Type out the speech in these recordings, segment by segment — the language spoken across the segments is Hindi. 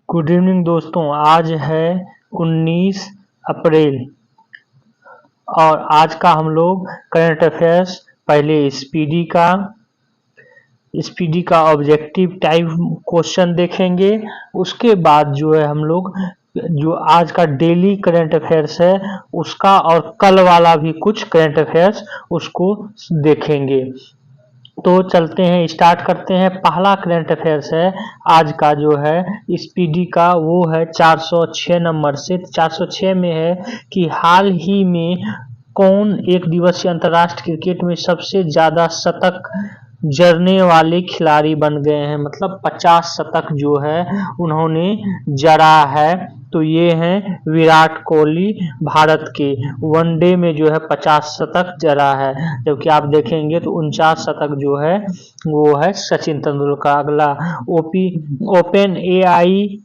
गुड इवनिंग दोस्तों। आज है 19 अप्रैल और आज का हम लोग करंट अफेयर्स पहले स्पीडी का ऑब्जेक्टिव टाइप क्वेश्चन देखेंगे। उसके बाद जो है हम लोग जो आज का डेली करंट अफेयर्स है उसका और कल वाला भी कुछ करंट अफेयर्स उसको देखेंगे। तो चलते हैं, स्टार्ट करते हैं। पहला करंट अफेयर्स है आज का जो है स्पीडी का, वो है 406 नंबर से। 406 में है कि हाल ही में कौन एक दिवसीय अंतर्राष्ट्रीय क्रिकेट में सबसे ज्यादा शतक जड़ने वाले खिलाड़ी बन गए हैं। मतलब 50 शतक जो है उन्होंने जड़ा है। तो ये हैं विराट कोहली, भारत के वनडे में जो है 50 शतक जड़ा है। जबकि आप देखेंगे तो 49 शतक जो है वो है सचिन तेंदुलकर। अगला ओपन एआई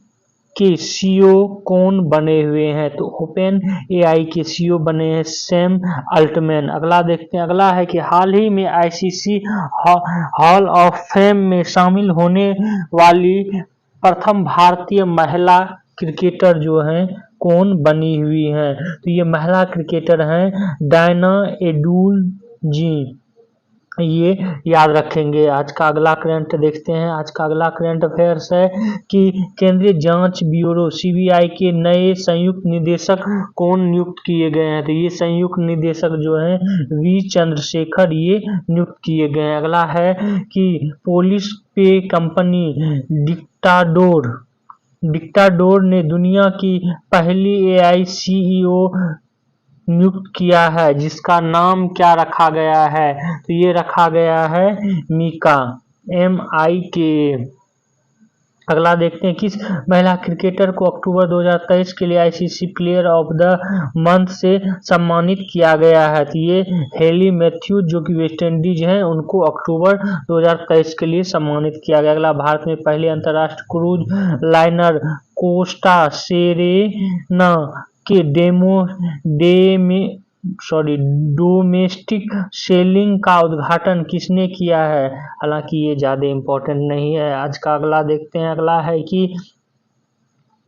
के सीईओ कौन बने हुए हैं? तो ओपन एआई के सीईओ बने हैं सैम अल्टमैन। अगला देखते हैं। अगला है कि हाल ही में आईसीसी हॉल ऑफ फेम में शामिल होने वाली प्रथम भारतीय महिला क्रिकेटर जो हैं कौन बनी हुई हैं? तो ये महिला क्रिकेटर हैं डायना एडुल जी, ये याद रखेंगे। आज का अगला करंट देखते हैं। आज का अगला करंट अफेयर्स है कि केंद्रीय जांच ब्यूरो सीबीआई के नए संयुक्त निदेशक कौन नियुक्त किए गए हैं? तो ये संयुक्त निदेशक जो हैं वी चंद्रशेखर, ये नियुक्त किए गए हैं। अगला है कि पुलिस पे कंपनी डिक्टाडोर ने दुनिया की पहली एआई सीईओ नियुक्त किया है, जिसका नाम क्या रखा गया है? तो ये रखा गया है मीका, MIKA। अगला देखते हैं, किस महिला क्रिकेटर को अक्टूबर 2023 के लिए ICC player of the month से सम्मानित किया गया है? तो ये हेली मैथ्यूज जो कि वेस्ट इंडीज हैं, उनको अक्टूबर 2023 के लिए सम्मानित किया गया। अगला, भारत में पहले अंतर्राष्ट्रीय क्रूज लाइनर कोस्टा सेरेना के डोमेस्टिक सेलिंग का उद्घाटन किसने किया है? हालांकि ये ज्यादा इम्पोर्टेंट नहीं है। आज का अगला देखते हैं। अगला है कि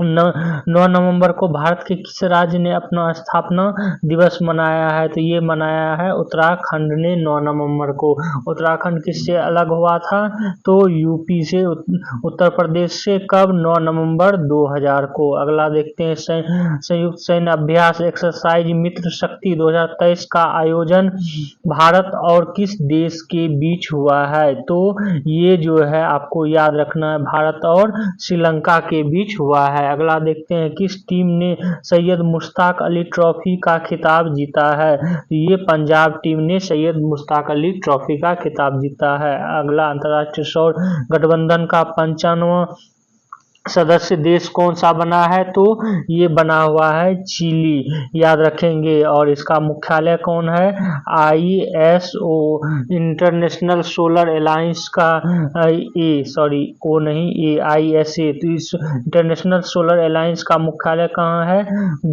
9 नवंबर को भारत के किस राज्य ने अपना स्थापना दिवस मनाया है? तो ये मनाया है उत्तराखंड ने 9 नवंबर को। उत्तराखंड किससे अलग हुआ था? तो यूपी से, उत्तर प्रदेश से। कब? 9 नवंबर 2000 को। अगला देखते हैं, संयुक्त सैन्य अभ्यास एक्सरसाइज मित्र शक्ति 2023 का आयोजन भारत और किस देश के बीच हुआ है? तो ये जो है आपको याद रखना है, भारत और श्रीलंका के बीच हुआ है। अगला देखते हैं, किस टीम ने सैयद मुश्ताक अली ट्रॉफी का खिताब जीता है? तो ये पंजाब टीम ने सैयद मुश्ताक अली ट्रॉफी का खिताब जीता है। अगला, अंतर्राष्ट्रीय सौर गठबंधन का 95वां सदस्य देश कौन सा बना है? तो ये बना हुआ है चिली, याद रखेंगे। और इसका मुख्यालय कौन है? ISO, इंटरनेशनल सोलर अलायंस का ISA। तो इस इंटरनेशनल सोलर अलायंस का मुख्यालय कहाँ है?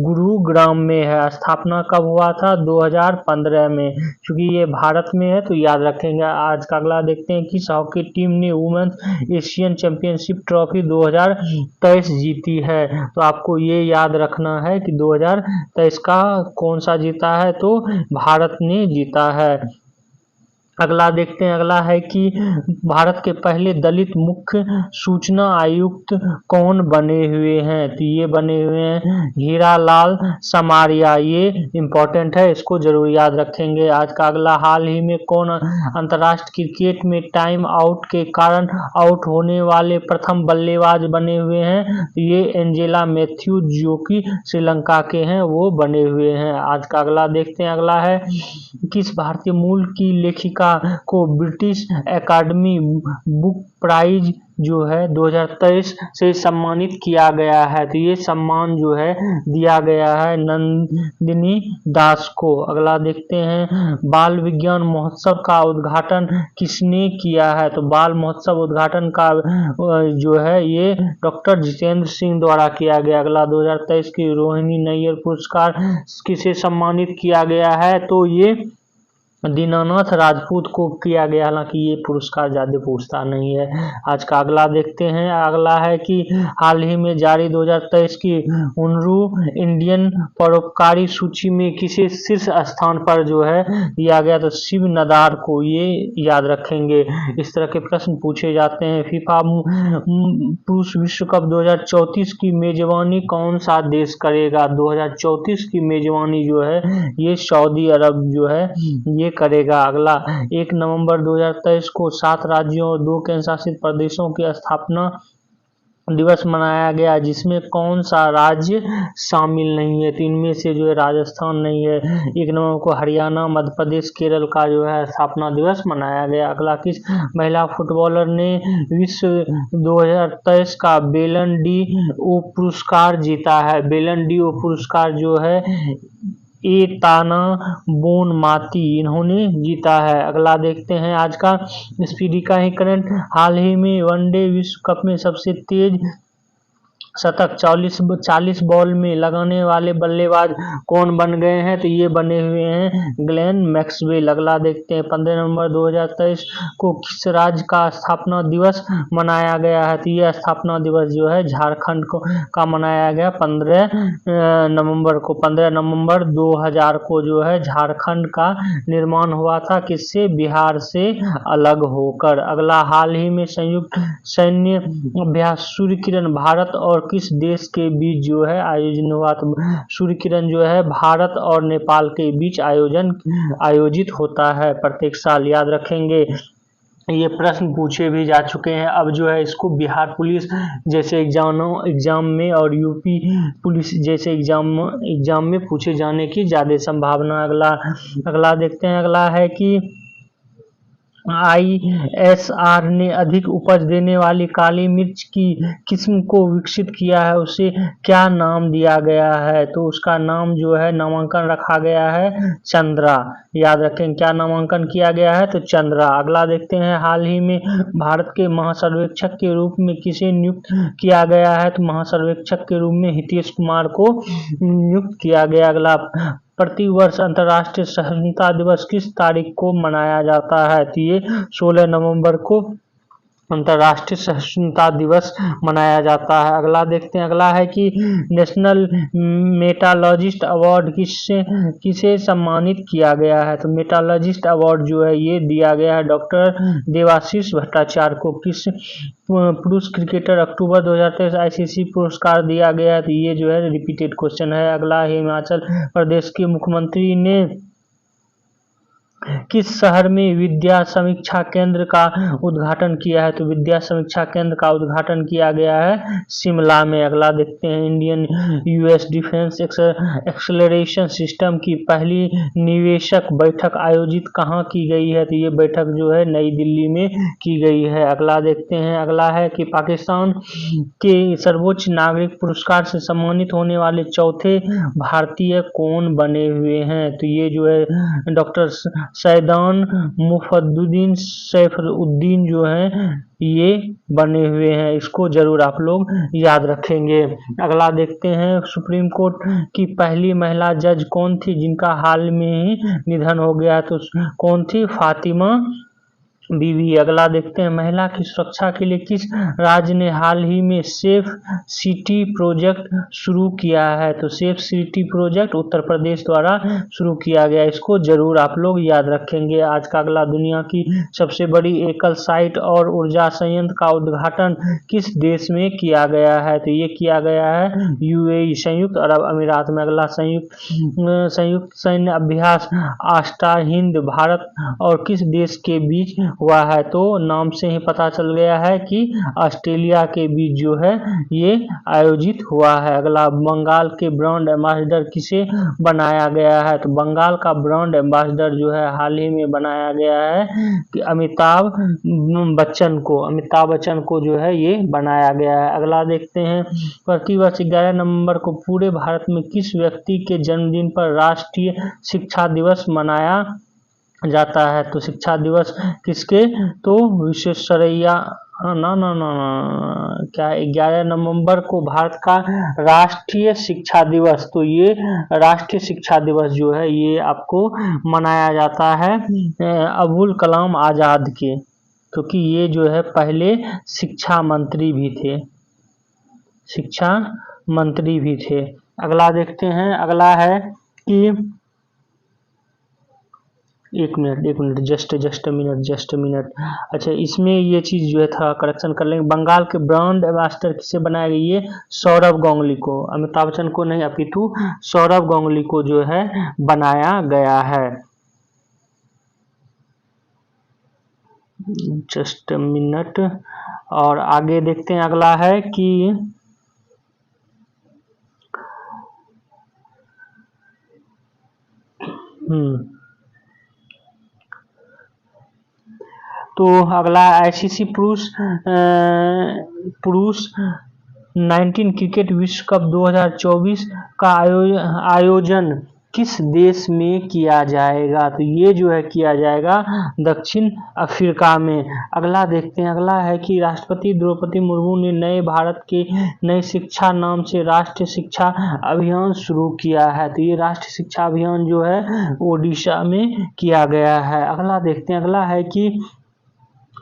गुरुग्राम में है। स्थापना कब हुआ था? 2015 में। क्योंकि ये भारत में है तो याद रखेंगे। आज का अगला देखते हैं, किस हॉकी टीम ने वुमेन्स एशियन चैंपियनशिप ट्रॉफी 2023 जीती है? तो आपको ये याद रखना है कि 2023 का कौन सा जीता है? तो भारत ने जीता है। अगला देखते हैं। अगला है कि भारत के पहले दलित मुख्य सूचना आयुक्त कौन बने हुए हैं? तो ये बने हुए हैं हीरालाल समारिया। ये इंपॉर्टेंट है, इसको जरूर याद रखेंगे। आज का अगला, हाल ही में कौन अंतर्राष्ट्रीय क्रिकेट में टाइम आउट के कारण आउट होने वाले प्रथम बल्लेबाज बने हुए हैं? तो ये एंजेला मैथ्यूज जो कि श्रीलंका के हैं वो बने हुए हैं। आज का अगला देखते हैं। अगला है, किस भारतीय मूल की लेखिका को ब्रिटिश एकेडमी बुक प्राइज जो है 2023 से सम्मानित किया गया है? तो ये सम्मान जो है दिया गया है नंदिनी दास को। अगला देखते हैं, बाल विज्ञान महोत्सव का उद्घाटन किसने किया है? तो बाल महोत्सव उद्घाटन का जो है ये डॉक्टर जितेंद्र सिंह द्वारा किया गया। अगला, 2023 की रोहिणी नैयर पुरस्कार किसे सम्मानित किया गया है? तो ये दीनानाथ राजपूत को किया गया, हालांकि ये पुरस्कार ज्यादा पूछता नहीं है। आज का अगला देखते हैं। अगला है कि हाल ही में जारी 2023 की उनरू इंडियन परोपकारी सूची में किसे शीर्ष स्थान पर जो है दिया गया, तो शिव नदार को, ये याद रखेंगे। इस तरह के प्रश्न पूछे जाते हैं। फीफा पुरुष विश्व कप 2034 की मेजबानी कौन सा देश करेगा? 2034 की मेजबानी जो है ये सऊदी अरब जो है ये करेगा। अगला 1 नवंबर 2023 को 7 राज्यों और 2 केंद्रशासित प्रदेशों के स्थापना दिवस मनाया गया, जिसमें कौन सा राज्य शामिल नहीं है? तो इनमें से जो है राजस्थान नहीं है। 1 नवंबर को हरियाणा, मध्य प्रदेश, केरल का जो है स्थापना दिवस मनाया गया। अगला किस महिला फुटबॉलर ने विश्व 2023 का बेलन डी ओ पुरस्कार जीता है? बेलन डी ओ पुरस्कार जो है एताना बोनमाती इन्होंने जीता है। अगला देखते हैं आज का स्पीडी का ही करंट। हाल ही में वनडे विश्व कप में सबसे तेज शतक 40 बॉल में लगाने वाले बल्लेबाज कौन बन गए हैं? तो ये बने हुए हैं ग्लेन मैक्सवेल। अगला देखते हैं 15 नवंबर 2023 को किस राज्य का स्थापना दिवस मनाया गया है? तो ये स्थापना दिवस जो है झारखंड का मनाया गया 15 नवंबर को। 15 नवंबर 2000 को जो है झारखंड का निर्माण हुआ था, किससे? बिहार से अलग होकर। अगला हाल ही में संयुक्त सैन्य अभ्यास सूर्य किरण भारत और किस देश के बीच जो है आयोजन हुआ? तो सूर्य किरण जो है भारत और नेपाल के बीच आयोजित होता है प्रत्येक साल, याद रखेंगे। ये प्रश्न पूछे भी जा चुके हैं। अब जो है इसको बिहार पुलिस जैसे एग्जाम में और यूपी पुलिस जैसे एग्जाम में पूछे जाने की ज्यादा संभावना। अगला देखते हैं। अगला है कि ISR ने अधिक उपज देने वाली काली मिर्च की किस्म को विकसित किया है, उसे क्या नाम दिया गया है? तो उसका नाम जो है नामांकन रखा गया है चंद्रा, याद रखें। क्या नामांकन किया गया है? तो चंद्रा। अगला देखते हैं। हाल ही में भारत के महासर्वेक्षक के रूप में किसे नियुक्त किया गया है? तो महासर्वेक्षक के रूप में हितेश कुमार को नियुक्त किया गया। अगला प्रतिवर्ष अंतर्राष्ट्रीय सहिष्णुता दिवस किस तारीख को मनाया जाता है? तो ये 16 नवंबर को अंतर्राष्ट्रीय सहिष्णुता दिवस मनाया जाता है। अगला देखते हैं। अगला है कि नेशनल मेटालॉजिस्ट अवार्ड किसे सम्मानित किया गया है? तो मेटालॉजिस्ट अवार्ड जो है ये दिया गया है डॉक्टर देवाशीष भट्टाचार्य को। किस पुरुष क्रिकेटर अक्टूबर 2023 ICC पुरस्कार दिया गया है? तो ये जो है रिपीटेड क्वेश्चन है। अगला हिमाचल प्रदेश के मुख्यमंत्री ने किस शहर में विद्या समीक्षा केंद्र का उद्घाटन किया है? तो विद्या समीक्षा केंद्र का उद्घाटन किया गया है शिमला में। अगला देखते हैं। Indian US defence acceleration system की पहली निवेशक बैठक आयोजित कहाँ की गई है? तो ये बैठक जो है नई दिल्ली में की गई है। अगला देखते हैं। अगला है कि पाकिस्तान के सर्वोच्च नागरिक पुरस्कार से सम्मानित होने वाले चौथे भारतीय कौन बने हुए हैं? तो ये जो है डॉक्टर सैदान मुफद्दुद्दीन सैफुद्दीन जो है ये बने हुए हैं। इसको जरूर आप लोग याद रखेंगे। अगला देखते हैं। सुप्रीम कोर्ट की पहली महिला जज कौन थी जिनका हाल में ही निधन हो गया? तो कौन थी? फातिमा बीवी। अगला देखते हैं। महिला की सुरक्षा के लिए किस राज्य ने हाल ही में सेफ सिटी प्रोजेक्ट शुरू किया है? तो safe city project Uttar Pradesh द्वारा शुरू किया गया। इसको जरूर आप लोग याद रखेंगे। आज का अगला दुनिया की सबसे बड़ी एकल साइट और ऊर्जा संयंत्र का उद्घाटन किस देश में किया गया है? तो ये किया गया है UAE संयुक्त अरब अमीरात में। अगला संयुक्त सैन्य अभ्यास आस्टा हिंद भारत और किस देश के बीच हुआ है? तो नाम से ही पता चल गया है कि ऑस्ट्रेलिया के बीच जो है ये आयोजित हुआ है। अगला बंगाल के ब्रांड एम्बेसडर किसे बनाया गया है? तो बंगाल का ब्रांड एम्बेसडर जो है हाल ही में बनाया गया है कि अमिताभ बच्चन को जो है ये बनाया गया है। अगला देखते हैं। प्रतिवर्ष 11 नवंबर को पूरे भारत में किस व्यक्ति के जन्मदिन पर राष्ट्रीय शिक्षा दिवस मनाया जाता है? तो शिक्षा दिवस किसके? तो विश्वेश्वरैया हाँ ना ना ना ना, क्या 11 नवंबर को भारत का राष्ट्रीय शिक्षा दिवस, तो ये राष्ट्रीय शिक्षा दिवस जो है ये आपको मनाया जाता है अबुल कलाम आज़ाद के, क्योंकि ये जो है पहले शिक्षा मंत्री भी थे, शिक्षा मंत्री भी थे। अगला देखते हैं, अगला है कि एक मिनट जस्ट मिनट। अच्छा, इसमें ये चीज़ जो है था करेक्शन कर लेंगे। बंगाल के ब्रांड एम्बेसडर किसे बनाया गया? ये सौरभ गांगुली को, अमिताभ बच्चन को नहीं अपितु सौरभ गांगुली को जो है बनाया गया है। Just minute. और आगे देखते हैं, अगला है कि तो अगला आईसीसी पुरुष 19 क्रिकेट विश्व कप 2024 का आयोजन किस देश में किया जाएगा? तो ये जो है किया जाएगा दक्षिण अफ्रीका में। अगला देखते हैं, अगला है कि राष्ट्रपति द्रौपदी मुर्मू ने नए भारत के नई शिक्षा नाम से राष्ट्रीय शिक्षा अभियान शुरू किया है। तो ये राष्ट्रीय शिक्षा अभियान जो है ओडिशा में किया गया है। अगला देखते हैं, अगला है कि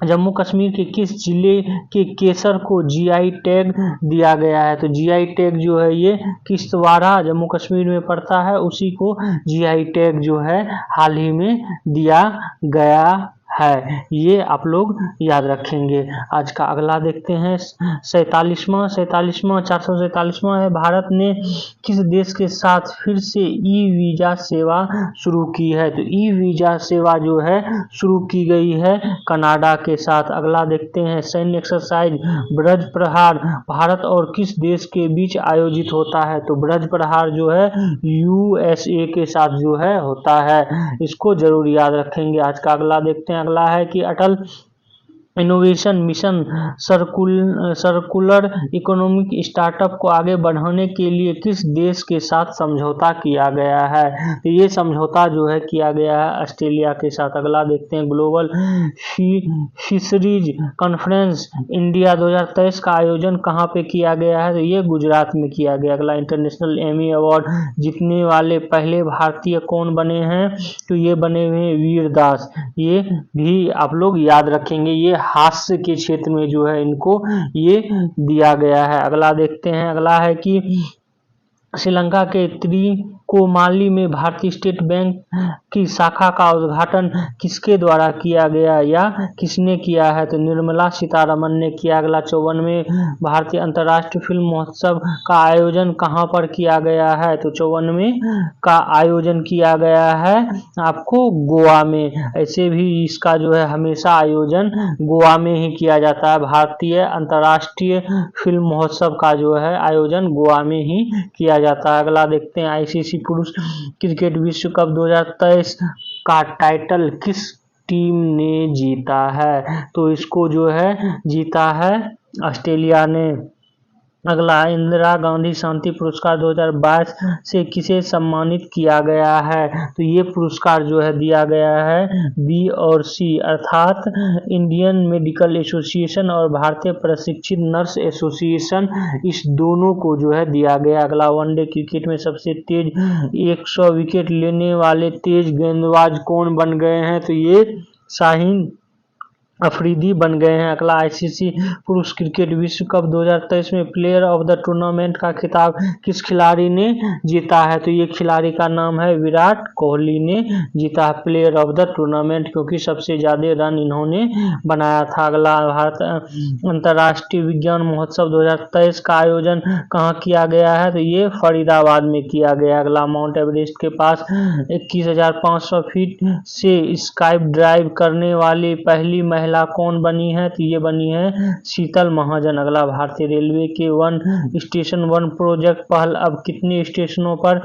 जम्मू कश्मीर के किस जिले के केसर को जीआई टैग दिया गया है? तो जीआई टैग जो है ये किश्तवाड़ा जम्मू कश्मीर में पड़ता है, उसी को जीआई टैग जो है हाल ही में दिया गया है। ये आप लोग याद रखेंगे। आज का अगला देखते हैं, 447वां है, भारत ने किस देश के साथ फिर से ई वीजा सेवा शुरू की है? तो ई वीजा सेवा जो है शुरू की गई है कनाडा के साथ। अगला देखते हैं, सैन्य एक्सरसाइज ब्रज प्रहार भारत और किस देश के बीच आयोजित होता है? तो ब्रज प्रहार जो है यूएसए के साथ जो है होता है, इसको जरूर याद रखेंगे। आज का अगला देखते हैं, अगला है कि Atal innovation mission circular economic startup को आगे बढ़ाने के लिए किस देश के साथ समझौता किया गया है? तो ये समझौता जो है किया गया है ऑस्ट्रेलिया के साथ। अगला देखते हैं, ग्लोबल फिशरीज कॉन्फ्रेंस इंडिया 2023 का आयोजन कहाँ पे किया गया है? तो ये गुजरात में किया गया। अगला, इंटरनेशनल एमी अवार्ड जीतने वाले पहले भारतीय कौन बने हैं? तो ये बने हुए हैं वीरदास। ये भी आप लोग याद रखेंगे, ये हास्य के क्षेत्र में जो है इनको ये दिया गया है। अगला देखते हैं, अगला है कि श्रीलंका के त्रिकोमाली में भारतीय स्टेट बैंक की शाखा का उद्घाटन किसके द्वारा किया गया या किसने किया है? तो निर्मला सीतारमन ने किया। अगला, 54वें भारतीय अंतर्राष्ट्रीय फिल्म महोत्सव का आयोजन कहाँ पर किया गया है? तो 54वें का आयोजन किया गया है आपको गोवा में। ऐसे भी इसका जो है हमेशा आयोजन गोवा में ही किया जाता है। भारतीय अंतर्राष्ट्रीय फिल्म महोत्सव का जो है आयोजन गोवा में ही किया जाता है। अगला देखते हैं, आईसीसी पुरुष क्रिकेट विश्व कप 2023 का टाइटल किस टीम ने जीता है? तो इसको जो है जीता है ऑस्ट्रेलिया ने। अगला, इंदिरा गांधी शांति पुरस्कार 2022 से किसे सम्मानित किया गया है? तो ये पुरस्कार जो है दिया गया है बी और सी अर्थात इंडियन मेडिकल एसोसिएशन और भारतीय प्रशिक्षित नर्स एसोसिएशन, इस दोनों को जो है दिया गया। अगला, वनडे क्रिकेट में सबसे तेज 100 विकेट लेने वाले तेज गेंदबाज कौन बन गए हैं? तो ये शाहीन अफरीदी बन गए हैं। अगला, आईसीसी पुरुष क्रिकेट विश्व कप 2023 में प्लेयर ऑफ द टूर्नामेंट का खिताब किस खिलाड़ी ने जीता है? तो ये खिलाड़ी का नाम है विराट कोहली ने जीता है प्लेयर ऑफ द टूर्नामेंट, क्योंकि सबसे ज़्यादा रन इन्होंने बनाया था। अगला, भारत अंतर्राष्ट्रीय विज्ञान महोत्सव 2023 का आयोजन कहाँ किया गया है? तो ये फरीदाबाद में किया गया। अगला, माउंट एवरेस्ट के पास 21,500 फीट से स्काई ड्राइव करने वाली पहली महिला कौन बनी है? तो ये बनी है शीतल महाजन। अगला, भारतीय रेलवे के वन स्टेशन वन प्रोजेक्ट पहल अब कितने स्टेशनों पर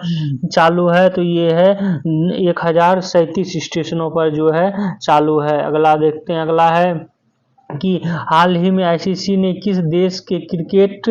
चालू है? तो ये है 1037 स्टेशनों पर जो है चालू है। अगला देखते हैं, अगला है कि हाल ही में आईसीसी ने किस देश के क्रिकेट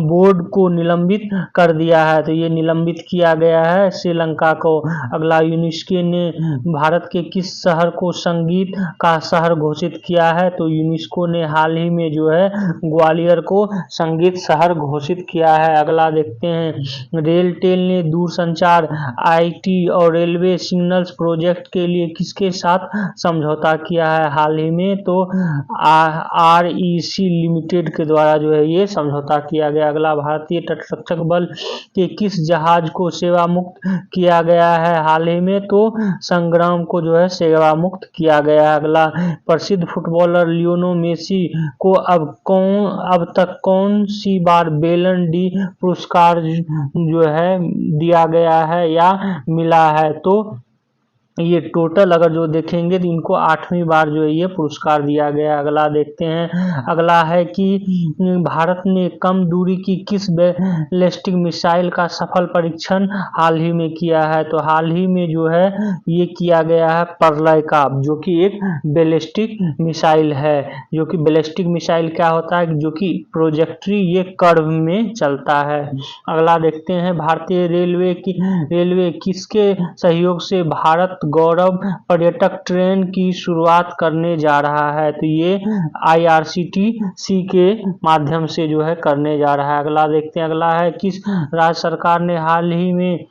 बोर्ड को निलंबित कर दिया है, तो ये निलंबित किया गया है श्रीलंका को। अगला, यूनेस्को ने भारत के किस शहर को संगीत का शहर घोषित किया है, तो यूनेस्को ने हाल ही में जो है ग्वालियर को संगीत शहर घोषित किया है। अगला देखते हैं, रेलटेल ने दूरसंचार, आईटी और रेलवे सिग्नल्स प्रोजेक्ट के लिए किसके साथ समझौता किया है हाल ही में, तो आरईसी लिमिटेड के द्वारा जो है ये समझौता किया गया। अगला, भारतीय तटरक्षक बल के किस जहाज को सेवा मुक्त किया गया है हाल ही में, तो संग्राम को जो है सेवा मुक्त किया गया है। अगला, प्रसिद्ध फुटबॉलर लियोनेल मेसी को अब तक कौन सी बार बैलन डी पुरस्कार जो है दिया गया है या मिला है, तो ये टोटल अगर जो देखेंगे तो इनको 8वीं बार जो है ये पुरस्कार दिया गया। अगला देखते हैं, अगला है कि भारत ने कम दूरी की किस बैलिस्टिक मिसाइल का सफल परीक्षण हाल ही में किया है, तो हाल ही में जो है ये किया गया है प्रलय का, जो कि एक बैलिस्टिक मिसाइल है। जो कि बैलिस्टिक मिसाइल क्या होता है, जो कि प्रोजेक्ट्री ये कर्व में चलता है। अगला देखते हैं, भारतीय रेलवे किसके सहयोग से भारत गौरव पर्यटक ट्रेन की शुरुआत करने जा रहा है, तो ये आईआरसीटीसी के माध्यम से जो है करने जा रहा है। अगला देखते हैं, अगला है, किस राज्य सरकार ने हाल ही में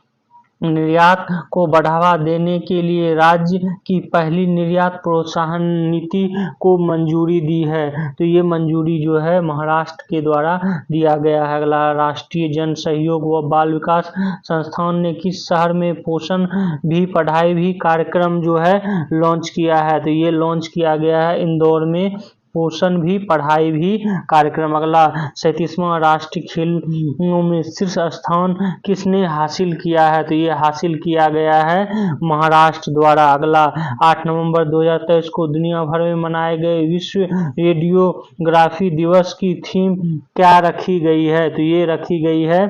निर्यात को बढ़ावा देने के लिए राज्य की पहली निर्यात प्रोत्साहन नीति को मंजूरी दी है, तो ये मंजूरी जो है महाराष्ट्र के द्वारा दिया गया है। अगला, राष्ट्रीय जन सहयोग व बाल विकास संस्थान ने किस शहर में पोषण भी पढ़ाई भी कार्यक्रम जो है लॉन्च किया है, तो ये लॉन्च किया गया है इंदौर में पोषण भी पढ़ाई भी कार्यक्रम। अगला, 37वां राष्ट्रीय खेलों में शीर्ष स्थान किसने हासिल किया है, तो ये हासिल किया गया है महाराष्ट्र द्वारा। अगला, 8 नवंबर 2023 को दुनिया भर में मनाए गए विश्व रेडियोग्राफी दिवस की थीम क्या रखी गई है, तो ये रखी गई है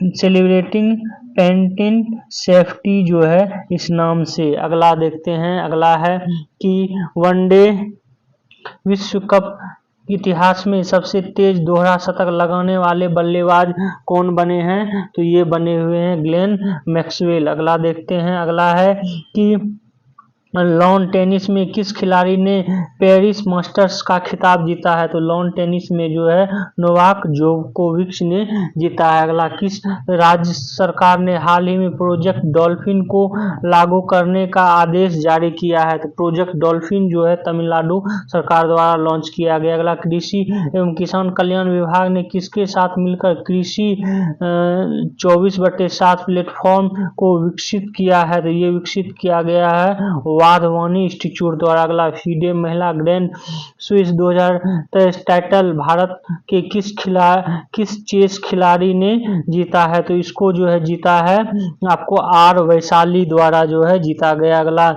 सेलिब्रेटिंग पेंटिंग सेफ्टी जो है इस नाम से। अगला देखते हैं, अगला है कि वनडे विश्व कप इतिहास में सबसे तेज दोहरा शतक लगाने वाले बल्लेबाज कौन बने हैं, तो ये बने हुए हैं ग्लेन मैक्सवेल। अगला देखते हैं, अगला है कि लॉन टेनिस में किस खिलाड़ी ने पेरिस मास्टर्स का खिताब जीता है, तो लॉन टेनिस में जो है नोवाक जोकोविच ने जीता है। अगला, किस राज्य सरकार ने हाल ही में प्रोजेक्ट डॉल्फिन को लागू करने का आदेश जारी किया है, तो प्रोजेक्ट डॉल्फिन जो है तमिलनाडु सरकार द्वारा लॉन्च किया गया। अगला, कृषि एवं किसान कल्याण विभाग ने किसके साथ मिलकर कृषि 24/7 प्लेटफॉर्म को विकसित किया है, तो ये विकसित किया गया है वाधवानी इंस्टीट्यूट द्वारा। अगला, फीडे महिला ग्रैंड स्विस 2023 टाइटल भारत के किस चेस खिलाड़ी ने जीता है, तो इसको जो है जीता है आपको आर वैशाली द्वारा जो है जीता गया। अगला,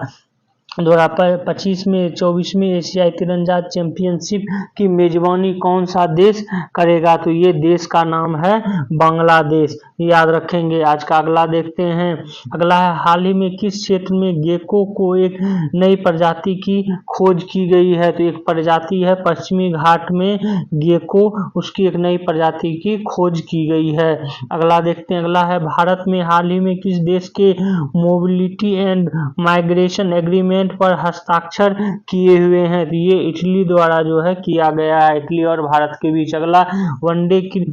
2025 में 24वीं एशियाई तीरंदाज चैंपियनशिप की मेजबानी कौन सा देश करेगा, तो ये देश का नाम है बांग्लादेश, याद रखेंगे आज का। अगला देखते हैं, अगला है, हाल ही में किस क्षेत्र में गेको को एक नई प्रजाति की खोज की गई है, तो एक प्रजाति है पश्चिमी घाट में गेको, उसकी एक नई प्रजाति की खोज की गई है। अगला देखते हैं, अगला है, भारत में हाल ही में किस देश के मोबिलिटी एंड माइग्रेशन एग्रीमेंट पर हस्ताक्षर किए हुए हैं, तो ये इटली द्वारा जो है किया गया है, इटली और भारत के बीच। अगला, वनडे की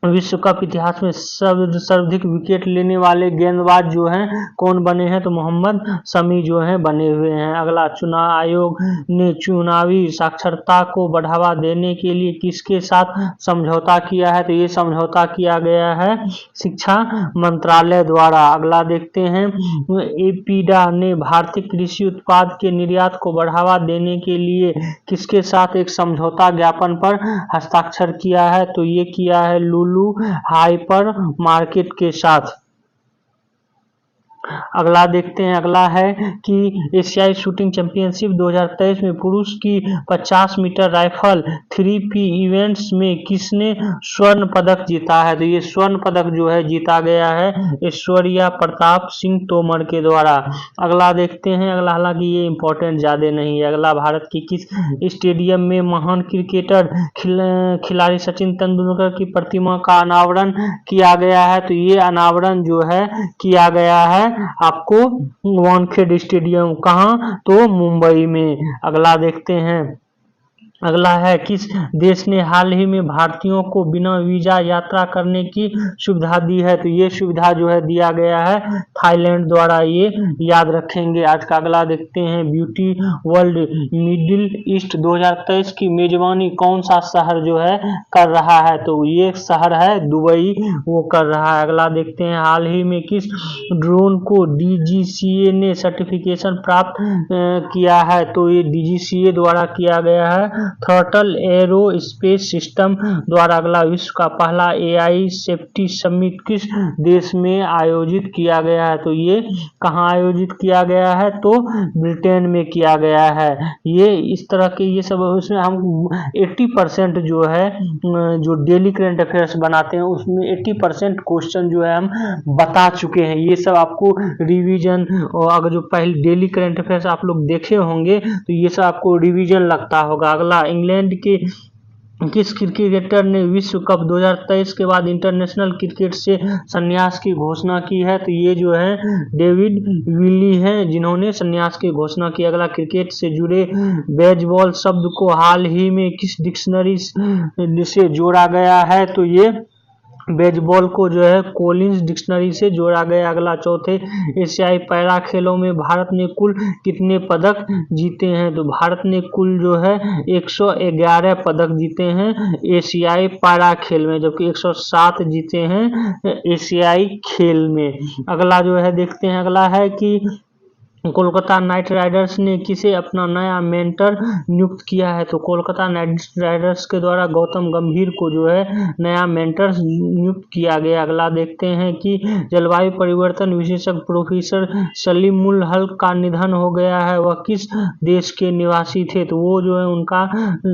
विश्व कप इतिहास में सर्वाधिक विकेट लेने वाले गेंदबाज जो हैं कौन बने हैं, तो मोहम्मद शमी जो हैं बने हुए हैं। अगला, चुनाव आयोग ने चुनावी साक्षरता को बढ़ावा देने के लिए किसके साथ समझौता किया है, तो ये समझौता किया गया है शिक्षा मंत्रालय द्वारा। अगला देखते हैं, एपीडा ने भारतीय कृषि उत्पाद के निर्यात को बढ़ावा देने के लिए किसके साथ एक समझौता ज्ञापन पर हस्ताक्षर किया है, तो ये किया है लुलु हाइपर मार्केट के साथ। अगला देखते हैं, अगला है कि एशियाई शूटिंग चैंपियनशिप 2023 में पुरुष की 50 मीटर राइफल 3P इवेंट्स में किसने स्वर्ण पदक जीता है? तो ये स्वर्ण पदक जो है जीता गया है ऐश्वर्या प्रताप सिंह तोमर के द्वारा। अगला देखते हैं, अगला हालांकि ये इंपॉर्टेंट ज़्यादा नहीं है। अगला, भारत की किस स्टेडियम में महान क्रिकेटर खिलाड़ी सचिन तेंदुलकर की प्रतिमा का अनावरण किया गया है? तो ये अनावरण जो है किया गया है आपको वानखेड़े स्टेडियम, कहाँ? तो मुंबई में। अगला देखते हैं, अगला है, किस देश ने हाल ही में भारतीयों को बिना वीजा यात्रा करने की सुविधा दी है? तो ये सुविधा जो है दिया गया है थाईलैंड द्वारा, ये याद रखेंगे। आज का अगला देखते हैं, ब्यूटी वर्ल्ड मिडिल ईस्ट 2023 की मेजबानी कौन सा शहर जो है कर रहा है? तो ये शहर है दुबई, वो कर रहा है। अगला देखते हैं, हाल ही में किस ड्रोन को DGCA ने सर्टिफिकेशन प्राप्त किया है? तो ये DGCA द्वारा किया गया है थ्रॉटल एरोस्पेस सिस्टम द्वारा। अगला, विश्व का पहला AI सेफ्टी समिट किस देश में आयोजित किया गया है? तो ये कहाँ आयोजित किया गया है? तो ब्रिटेन में किया गया है। ये इस तरह के ये सब, उसमें हम 80% जो है जो डेली करंट अफेयर्स बनाते हैं उसमें 80% क्वेश्चन जो है हम बता चुके हैं। ये सब आपको रिवीजन, और अगर जो पहले डेली करंट अफेयर्स आप लोग देखे होंगे तो ये सब आपको रिवीजन लगता होगा। अगला, इंग्लैंड के किस क्रिकेटर ने विश्व कप 2023 के बाद इंटरनेशनल क्रिकेट से संन्यास की घोषणा की है? तो ये जो है डेविड विली हैं जिन्होंने संन्यास की घोषणा की। अगला, क्रिकेट से जुड़े बेसबॉल शब्द को हाल ही में किस डिक्शनरी से जोड़ा गया है? तो ये बेसबॉल को जो है कोलिंस डिक्शनरी से जोड़ा गया। अगला, चौथे एशियाई पैरा खेलों में भारत ने कुल कितने पदक जीते हैं? तो भारत ने कुल जो है 111 पदक जीते हैं एशियाई पैरा खेल में, जबकि 107 जीते हैं एशियाई खेल में। अगला जो है देखते हैं, अगला है कि कोलकाता नाइट राइडर्स ने किसे अपना नया मेंटर नियुक्त किया है? तो कोलकाता नाइट राइडर्स के द्वारा गौतम गंभीर को जो है नया मेंटर नियुक्त किया गया। अगला देखते हैं कि जलवायु परिवर्तन विशेषज्ञ प्रोफेसर सलीमुल हक का निधन हो गया है, वह किस देश के निवासी थे? तो वो जो है उनका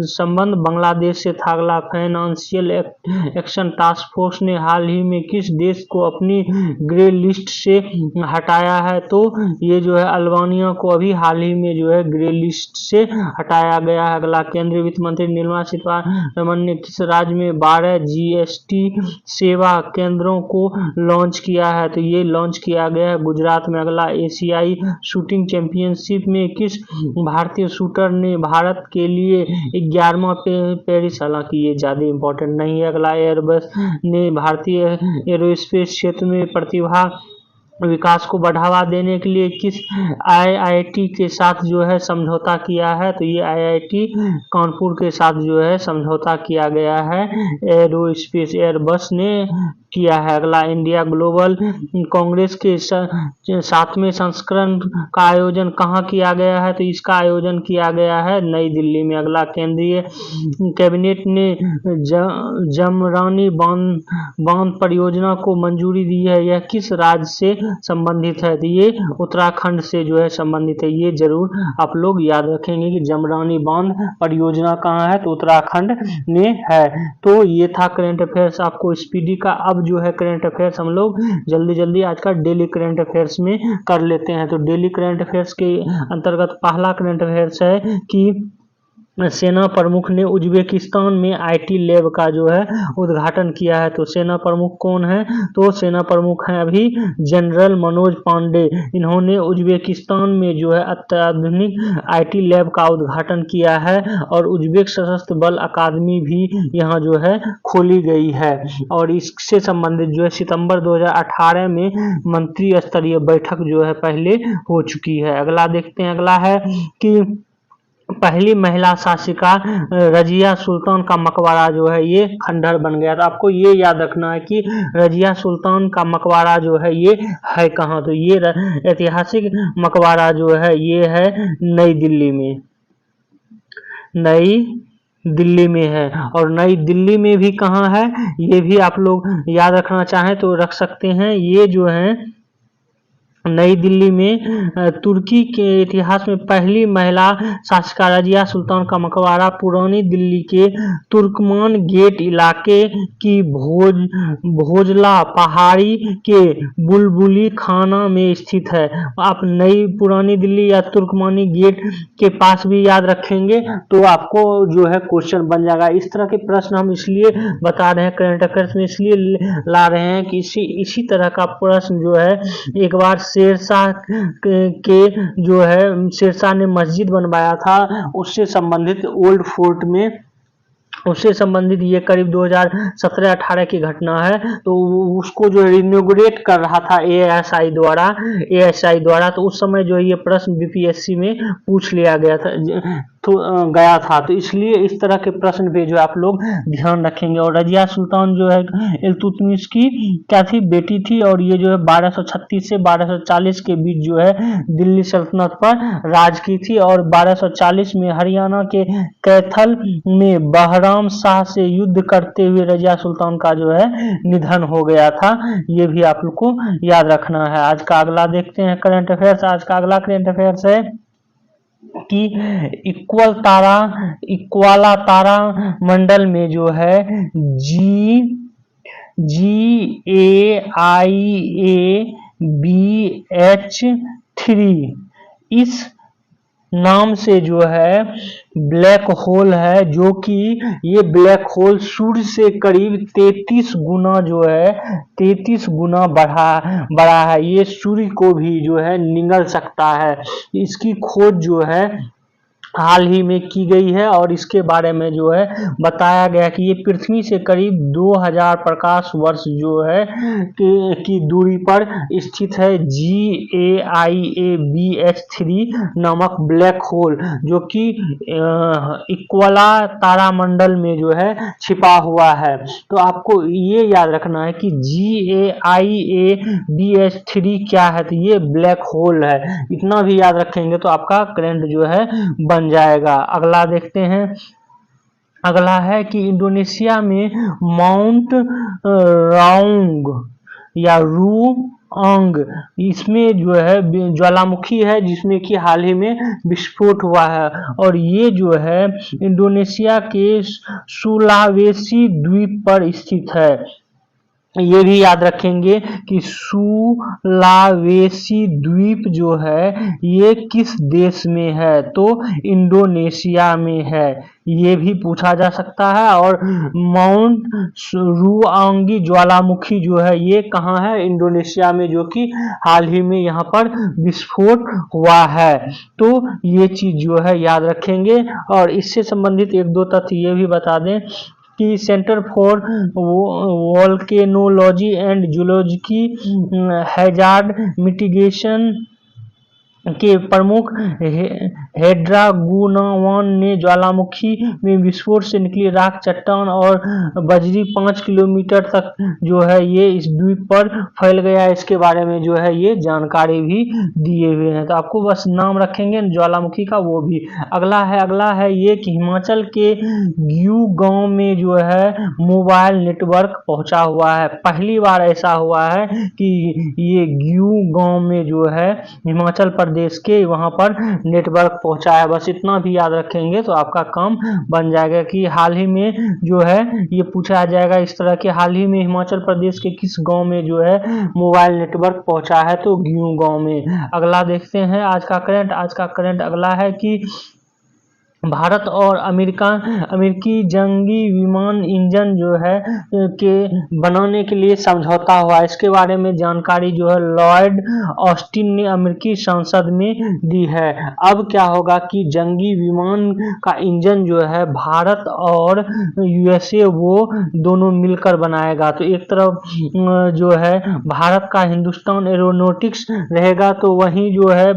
संबंध बांग्लादेश से था। अगला, फाइनेंशियल एक्शन टास्क फोर्स ने हाल ही में किस देश को अपनी ग्रे लिस्ट से हटाया है? तो ये जो है अल्बानिया को अभी हाल ही में जो है ग्रे लिस्ट से हटाया गया है। अगला, केंद्रीय वित्त मंत्री निर्मला सीतारमण ने किस राज्य में 12 GST सेवा केंद्रों को लॉन्च किया है? तो ये लॉन्च किया गया है गुजरात में। अगला, एशियाई शूटिंग चैंपियनशिप में किस भारतीय शूटर ने भारत के लिए 11वां पेरिस, हालांकि ये ज्यादा इंपॉर्टेंट नहीं है। अगला, एयरबस ने भारतीय एरोस्पेस क्षेत्र में प्रतिभा विकास को बढ़ावा देने के लिए किस IIT के साथ जो है समझौता किया है? तो ये IIT कानपुर के साथ जो है समझौता किया गया है एरोस्पेस, एयरबस ने किया है। अगला, इंडिया ग्लोबल कांग्रेस के 7वें संस्करण का आयोजन कहाँ किया गया है? तो इसका आयोजन किया गया है नई दिल्ली में। अगला, केंद्रीय कैबिनेट ने जमरानी बांध परियोजना को मंजूरी दी है, यह किस राज्य से संबंधित है? तो ये उत्तराखंड से जो है संबंधित है। ये जरूर आप लोग याद रखेंगे कि जमरानी बांध परियोजना कहाँ है? तो उत्तराखंड में है। तो ये था करंट अफेयर्स आपको स्पीडी का। अब जो है करंट अफेयर्स हम लोग जल्दी जल्दी आज का डेली करंट अफेयर्स में कर लेते हैं। तो डेली करंट अफेयर्स के अंतर्गत पहला करंट अफेयर्स है कि सेना प्रमुख ने उज्बेकिस्तान में IT लैब का जो है उद्घाटन किया है। तो सेना प्रमुख कौन है? तो सेना प्रमुख हैं अभी जनरल मनोज पांडे। इन्होंने उज्बेकिस्तान में जो है अत्याधुनिक IT लैब का उद्घाटन किया है और उज्बेक सशस्त्र बल अकादमी भी यहाँ जो है खोली गई है। और इससे संबंधित जो है सितंबर 2018 में मंत्री स्तरीय बैठक जो है पहले हो चुकी है। अगला देखते हैं, अगला है कि पहली महिला शासिका रजिया सुल्तान का मकबरा जो है ये खंडहर बन गया। तो आपको ये याद रखना है कि रजिया सुल्तान का मकबरा जो है ये है कहाँ? तो ये ऐतिहासिक मकबरा जो है ये है नई दिल्ली में, नई दिल्ली में है। और नई दिल्ली में भी कहाँ है ये भी आप लोग याद रखना चाहें तो रख सकते हैं। ये जो है नई दिल्ली में तुर्की के इतिहास में पहली महिला शासिका रजिया सुल्तान का मकबरा पुरानी दिल्ली के तुर्कमान गेट इलाके की भोजला पहाड़ी के बुलबुली खाना में स्थित है। आप नई पुरानी दिल्ली या तुर्कमानी गेट के पास भी याद रखेंगे तो आपको जो है क्वेश्चन बन जाएगा। इस तरह के प्रश्न हम इसलिए बता रहे हैं, करंट अफेयर्स में इसलिए ला रहे हैं कि इसी तरह का प्रश्न जो है एक बार शेरशाह के जो है शेरशाह ने मस्जिद बनवाया था, उससे संबंधित ओल्ड फोर्ट में उससे संबंधित ये करीब 2017-18 की घटना है। तो उसको जो रिन्यूग्रेट कर रहा था एएसआई द्वारा, तो उस समय जो ये प्रश्न बीपीएससी में पूछ लिया गया था तो इसलिए इस तरह के प्रश्न पे जो आप लोग ध्यान रखेंगे। और रजिया सुल्तान जो है इल्तुतमिश की क्या थी, बेटी थी, और ये जो है 1236 से 1240 के बीच जो है दिल्ली सल्तनत पर राज की थी। और 1240 में हरियाणा के कैथल में बहराम शाह से युद्ध करते हुए रजिया सुल्तान का जो है निधन हो गया था। ये भी आप लोग को याद रखना है। आज का अगला देखते हैं करंट अफेयर्स। आज का अगला करंट अफेयर्स है कि इक्वाला तारा मंडल में जो है GAIABH3 इस नाम से जो है ब्लैक होल है, जो कि ये ब्लैक होल सूर्य से करीब 33 गुना जो है 33 गुना बड़ा है। ये सूर्य को भी जो है निगल सकता है। इसकी खोज जो है हाल ही में की गई है और इसके बारे में जो है बताया गया कि ये पृथ्वी से करीब 2000 प्रकाश वर्ष जो है की दूरी पर स्थित है। GAIABH3 नामक ब्लैक होल जो कि इक्वाला तारामंडल में जो है छिपा हुआ है। तो आपको ये याद रखना है कि GAIABH3 क्या है, तो ये ब्लैक होल है। इतना भी याद रखेंगे तो आपका करंट जो है बन जाएगा। अगला देखते हैं। अगला है कि इंडोनेशिया में माउंट राउंग या रूआंग, इसमें जो है ज्वालामुखी है जिसमें कि हाल ही में विस्फोट हुआ है। और ये जो है इंडोनेशिया के सुलावेसी द्वीप पर स्थित है। ये भी याद रखेंगे कि सुलावेसी द्वीप जो है ये किस देश में है, तो इंडोनेशिया में है। ये भी पूछा जा सकता है। और माउंट रुआंगी ज्वालामुखी जो है ये कहाँ है, इंडोनेशिया में, जो कि हाल ही में यहाँ पर विस्फोट हुआ है। तो ये चीज जो है याद रखेंगे। और इससे संबंधित एक दो तथ्य ये भी बता दें कि centre for volcanology and geology hazard mitigation के प्रमुख हेड्रागुनावान ने ज्वालामुखी में विस्फोट से निकली राख, चट्टान और बजरी 5 किलोमीटर तक जो है ये इस द्वीप पर फैल गया है। इसके बारे में जो है ये जानकारी भी दिए हुए हैं। तो आपको बस नाम रखेंगे ज्वालामुखी का वो भी। अगला है ये कि हिमाचल के ग्यू गांव में जो है मोबाइल नेटवर्क पहुंचा हुआ है। पहली बार ऐसा हुआ है कि ये ग्यू गांव में जो है हिमाचल प्रदेश के वहां पर नेटवर्क पहुंचा है। बस इतना भी याद रखेंगे तो आपका काम बन जाएगा कि हाल ही में जो है ये पूछा जाएगा इस तरह के, हाल ही में हिमाचल प्रदेश के किस गांव में जो है मोबाइल नेटवर्क पहुंचा है, तो ग्यू गांव में। अगला देखते हैं आज का करंट अगला है कि भारत और अमेरिकी जंगी विमान इंजन जो है के बनाने के लिए समझौता हुआ। इसके बारे में जानकारी जो है लॉयड ऑस्टिन ने अमेरिकी संसद में दी है। अब क्या होगा कि जंगी विमान का इंजन जो है भारत और यूएसए वो दोनों मिलकर बनाएगा। तो एक तरफ जो है भारत का हिंदुस्तान एरोनॉटिक्स रहेगा, तो वहीं जो है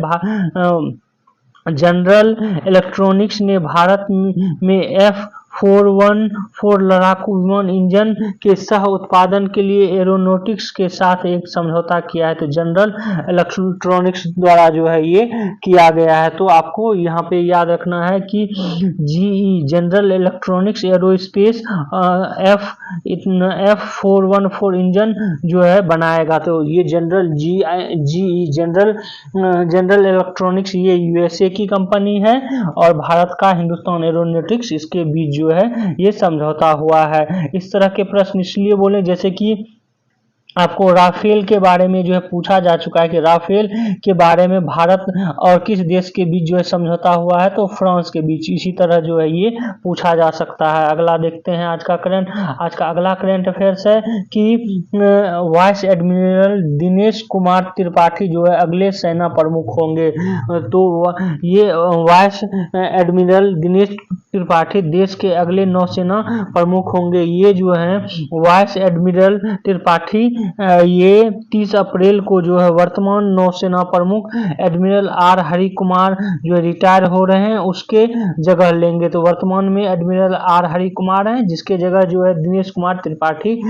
जनरल इलेक्ट्रॉनिक्स ने भारत में F414 लड़ाकू विमान इंजन के सह उत्पादन के लिए एरोनॉटिक्स के साथ एक समझौता किया है। तो जनरल इलेक्ट्रॉनिक्स द्वारा जो है ये किया गया है। तो आपको यहाँ पे याद रखना है कि GE general electronics aerospace F414 engine जो है बनाएगा। तो ये जनरल जीई जनरल इलेक्ट्रॉनिक्स ये यूएसए की कंपनी है और भारत का हिंदुस्तान एरोनॉटिक्स इसके बीच जो है ये समझौता हुआ है। इस तरह के प्रश्न इसलिए बोले जैसे कि आपको राफेल के बारे में जो है पूछा जा चुका है कि राफेल के बारे में भारत और किस देश के बीच जो है समझौता हुआ है, तो फ्रांस के बीच। इसी तरह जो है ये पूछा जा सकता है। अगला देखते हैं आज का अगला करंट अफेयर्स है कि वाइस एडमिरल दिनेश कुमार त्रिपाठी जो है अगले सेना प्रमुख होंगे। तो ये वाइस एडमिरल दिनेश त्रिपाठी देश के अगले नौसेना प्रमुख होंगे। ये जो है वाइस एडमिरल त्रिपाठी ये 30 अप्रैल को जो है वर्तमान नौसेना प्रमुख एडमिरल आर हरि कुमार जो रिटायर हो रहे हैं उसके जगह लेंगे। तो वर्तमान में एडमिरल आर हरि कुमार हैं, जिसके जगह जो है दिनेश कुमार त्रिपाठी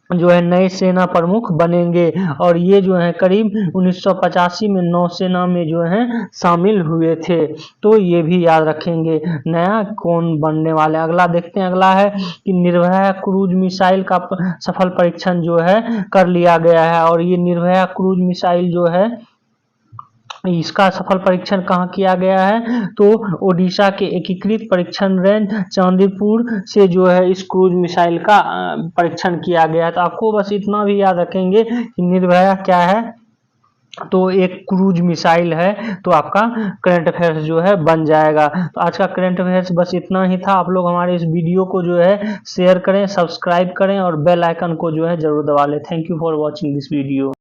जो है नए सेना प्रमुख बनेंगे। और ये जो है करीब 1985 में नौसेना में जो है शामिल हुए थे। तो ये भी याद रखेंगे नया कौन बनने वाले। अगला देखते हैं। अगला है कि निर्भया क्रूज मिसाइल का सफल परीक्षण जो है कर लिया गया है। और ये निर्भया क्रूज मिसाइल जो है इसका सफल परीक्षण कहाँ किया गया है, तो ओडिशा के एकीकृत परीक्षण रेंज चांदीपुर से जो है इस क्रूज मिसाइल का परीक्षण किया गया है। तो आपको बस इतना भी याद रखेंगे कि निर्भया क्या है, तो एक क्रूज मिसाइल है। तो आपका करंट अफेयर्स जो है बन जाएगा। तो आज का करंट अफेयर्स बस इतना ही था। आप लोग हमारे इस वीडियो को जो है शेयर करें, सब्सक्राइब करें और बेल आइकन को जो है जरूर दबा लें। Thank you for watching this video.